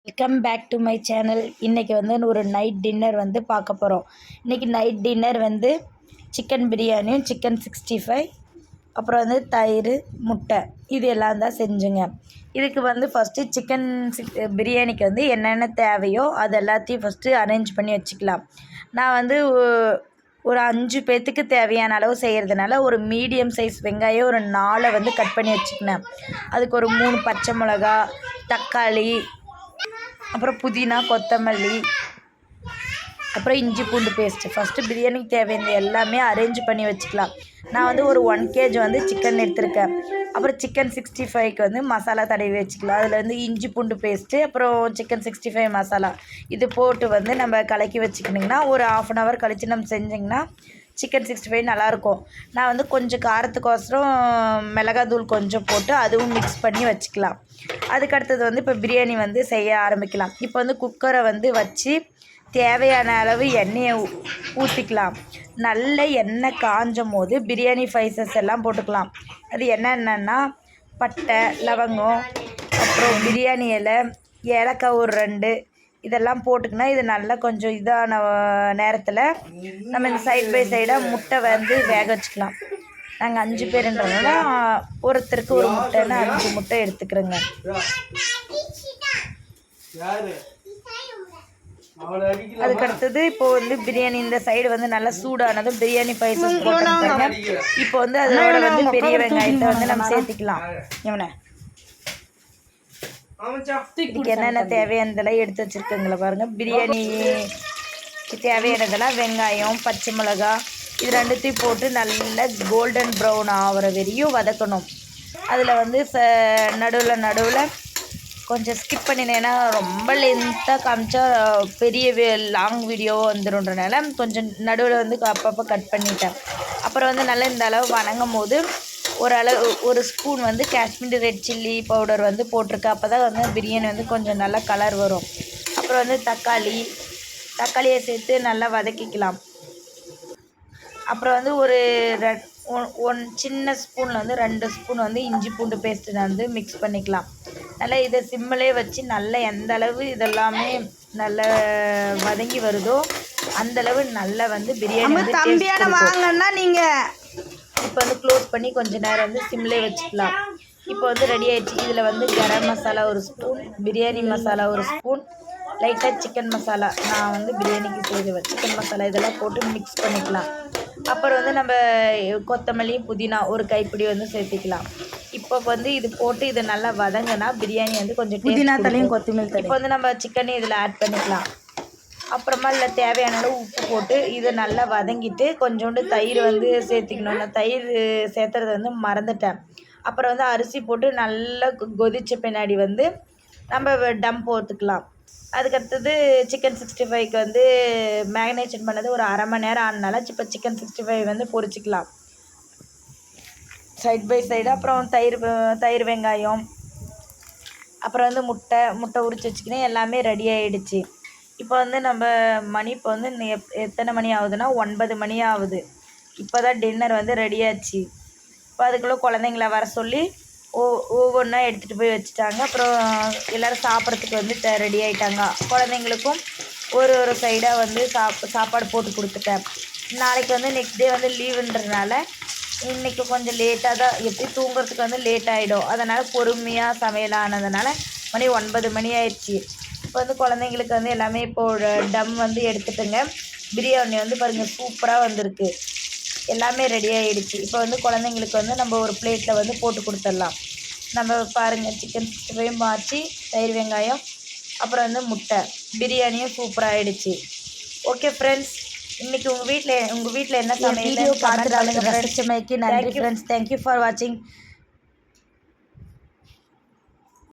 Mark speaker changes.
Speaker 1: Welcome back to my channel. இன்றைக்கி வந்து ஒரு நைட் டின்னர் வந்து பார்க்க போகிறோம். இன்றைக்கி நைட் டின்னர் வந்து சிக்கன் பிரியாணியும் சிக்கன் 65 அப்புறம் வந்து தயிர் முட்டை இது எல்லாம் தான் செஞ்சுங்க. இதுக்கு வந்து ஃபஸ்ட்டு சிக்கன் பிரியாணிக்கு வந்து என்னென்ன தேவையோ அது எல்லாத்தையும் ஃபஸ்ட்டு அரேஞ்ச் பண்ணி வச்சுக்கலாம். நான் வந்து ஒரு 5 பேர்த்துக்கு தேவையான அளவு செய்கிறதுனால ஒரு மீடியம் சைஸ் வெங்காயம் ஒரு 4 வந்து கட் பண்ணி வச்சுக்கினேன். அதுக்கு ஒரு 3 பச்சை மிளகா, தக்காளி, அப்புறம் புதினா, கொத்தமல்லி, அப்புறம் இஞ்சி பூண்டு பேஸ்ட்டு. ஃபஸ்ட்டு பிரியாணிக்கு தேவையான எல்லாமே அரேஞ்ச் பண்ணி வச்சுக்கலாம். நான் வந்து ஒரு 1 kg வந்து சிக்கன் எடுத்திருக்கேன். அப்புறம் சிக்கன் 65க்கு வந்து மசாலா தடவி வச்சுக்கலாம். அதில் வந்து இஞ்சி பூண்டு பேஸ்ட்டு, அப்புறம் சிக்கன் 65 மசாலா இது போட்டு வந்து நம்ம கலக்கி வச்சுக்கினிங்கன்னா ஒரு 1/2 hour கழித்து நம்ம செஞ்சிங்கன்னா சிக்கன் 65 நல்லாயிருக்கும். நான் வந்து கொஞ்சம் காரத்துக்கோசரம் மிளகாத்தூள் கொஞ்சம் போட்டு அதுவும் மிக்ஸ் பண்ணி வச்சுக்கலாம். அதுக்கடுத்தது வந்து இப்போ பிரியாணி வந்து செய்ய ஆரம்பிக்கலாம். இப்போ வந்து குக்கரை வந்து வச்சு தேவையான அளவு எண்ணெயை ஊற்றிக்கலாம். நல்ல எண்ணெய் காஞ்சும் போது பிரியாணி ஸ்பைசஸ் எல்லாம் போட்டுக்கலாம். அது என்னென்னா பட்டை, லவங்கம், அப்புறம் பிரியாணி இலை, ஏலக்காய் ஒரு 2 இதெல்லாம் போட்டுக்கினா இது நல்லா கொஞ்சம் இதான நேரத்தில் நம்ம இந்த சைட் பை சைடாக முட்டை வந்து வேக வச்சுக்கலாம். நாங்கள் 5 பேருன்றதுனால ஒருத்தருக்கு ஒரு முட்டைன்னு 5 முட்டை எடுத்துக்கிறோங்க. அதுக்கடுத்தது இப்போ வந்து பிரியாணி இந்த சைடு வந்து நல்லா சூடானதும் பிரியாணி ஸ்பைசஸ் போட்டுருக்காங்க. இப்போ வந்து அதோட வந்து பெரிய வெங்காயத்தை வந்து நம்ம சேர்த்திக்கலாம். இவனை இதுக்கு என்னென்ன தேவையானதெல்லாம் எடுத்து வச்சுருக்கீங்களா பாருங்கள். பிரியாணிக்கு தேவையானதெல்லாம் வெங்காயம், பச்சை மிளகா இது 2த்தையும் போட்டு நல்லா கோல்டன் ப்ரௌன் ஆகிற வரையும் வதக்கணும். அதில் வந்து நடுவில் கொஞ்சம் ஸ்கிப் பண்ணினேன்னா ரொம்ப லென்த்தாக காமிச்சா பெரிய லாங் வீடியோ வந்துடும்ன்றனால கொஞ்சம் நடுவில் வந்து அப்பப்போ கட் பண்ணிட்டேன். அப்புறம் வந்து நல்லா இந்த அளவு வணங்கும் போது ஒரு ஸ்பூன் வந்து காஷ்மீரி ரெட் சில்லி பவுடர் வந்து போட்டிருக்கேன். அப்போ தான் வந்து பிரியாணி வந்து கொஞ்சம் நல்லா கலர் வரும். அப்புறம் வந்து தக்காளியை சேர்த்து நல்லா வதக்கிக்கலாம். அப்புறம் வந்து ஒரு சின்ன ஸ்பூனில் வந்து 2 ஸ்பூன் வந்து இஞ்சி பூண்டு பேஸ்ட்டு நான் வந்து மிக்ஸ் பண்ணிக்கலாம். நல்லா இதை சிம்மிலே வச்சு நல்லா எந்த அளவு இதெல்லாமே நல்லா வதங்கி வருதோ அந்தளவு நல்லா வந்து பிரியாணி வாங்கன்னா நீங்கள் இப்போ வந்து க்ளோஸ் பண்ணி கொஞ்சம் நேரம் வந்து சிம்மிலே வச்சுக்கலாம். இப்போ வந்து ரெடி ஆகிடுச்சு. இதில் வந்து கரம் மசாலா ஒரு ஸ்பூன், பிரியாணி மசாலா ஒரு ஸ்பூன், லைட்டாக சிக்கன் மசாலா நான் வந்து பிரியாணிக்கு செய்வேன் சிக்கன் மசாலா இதெல்லாம் போட்டு மிக்ஸ் பண்ணிக்கலாம். அப்புறம் வந்து நம்ம கொத்தமல்லி, புதினா ஒரு கைப்பிடி வந்து சேர்த்துக்கலாம். இப்போ வந்து இது போட்டு இது நல்லா வதங்கினா பிரியாணி வந்து கொஞ்சம் புதினா தலையும் கொத்தமல்லி தலை. இப்போ வந்து நம்ம சிக்கனையும் இதில் ஆட் பண்ணிக்கலாம். அப்புறமா இல்லை தேவையான அளவு உப்பு போட்டு இதை நல்லா வதங்கிட்டு கொஞ்சோண்டு தயிர் வந்து சேர்த்திக்கணும். நான் தயிர் சேர்த்துறது வந்து மறந்துட்டேன். அப்புறம் வந்து அரிசி போட்டு நல்லா கொதித்த பின்னாடி வந்து நம்ம டம் போட்டுக்கலாம். அதுக்கடுத்தது சிக்கன் 65க்கு வந்து மேக்னேஷன் பண்ணது ஒரு 1/2 மணி நேரம் ஆனனால இப்போ சிக்கன் 65 வந்து பொரிச்சிக்கலாம் சைட் பை சைடு. அப்புறம் தயிர் வெங்காயம், அப்புறம் வந்து முட்டை உரிச்சு வச்சுக்கினேன். எல்லாமே ரெடி ஆகிடுச்சு. இப்போ வந்து நம்ம மணி இப்போ வந்து எத்தனை மணி ஆகுதுன்னா 9 மணி ஆகுது. இப்போ தான் டின்னர் வந்து ரெடி ஆச்சு. இப்போ அதுக்குள்ளே குழந்தைங்கள வர சொல்லி ஒவ்வொன்றா எடுத்துகிட்டு போய் வச்சுட்டாங்க. அப்புறம் எல்லோரும் சாப்பிட்றதுக்கு வந்து ரெடி ஆகிட்டாங்க. குழந்தைங்களுக்கும் ஒரு சைடாக வந்து சாப்பாடு போட்டு கொடுத்துட்டேன். நாளைக்கு வந்து நெக்ஸ்ட் டே வந்து லீவுன்றதுனால இன்றைக்கி கொஞ்சம் லேட்டாக தான் எப்படி தூங்குறதுக்கு வந்து லேட் ஆகிடும். அதனால் பொறுமையாக சமையலானதுனால மணி 9 மணி ஆயிடுச்சு. இப்போ வந்து குழந்தைங்களுக்கு வந்து எல்லாமே இப்போது டம் வந்து எடுத்துட்டுங்க. பிரியாணி வந்து பாருங்கள் சூப்பராக வந்திருக்கு. எல்லாமே ரெடி ஆகிடுச்சு. இப்போ வந்து குழந்தைங்களுக்கு வந்து நம்ம ஒரு பிளேட்டில் வந்து போட்டு கொடுத்துடலாம். நம்ம பாருங்கள் சிக்கன் 65 ஆச்சு, தயிர் வெங்காயம், அப்புறம் வந்து முட்டை, பிரியாணியும் சூப்பராக ஆகிடுச்சு. ஓகே ஃப்ரெண்ட்ஸ், இன்றைக்கி உங்கள் வீட்டில் என்ன சமையல் பார்த்துட்டு ரசிச்சமைக்கு நன்றி ஃப்ரெண்ட்ஸ். தேங்க்யூ ஃபார் வாட்சிங்.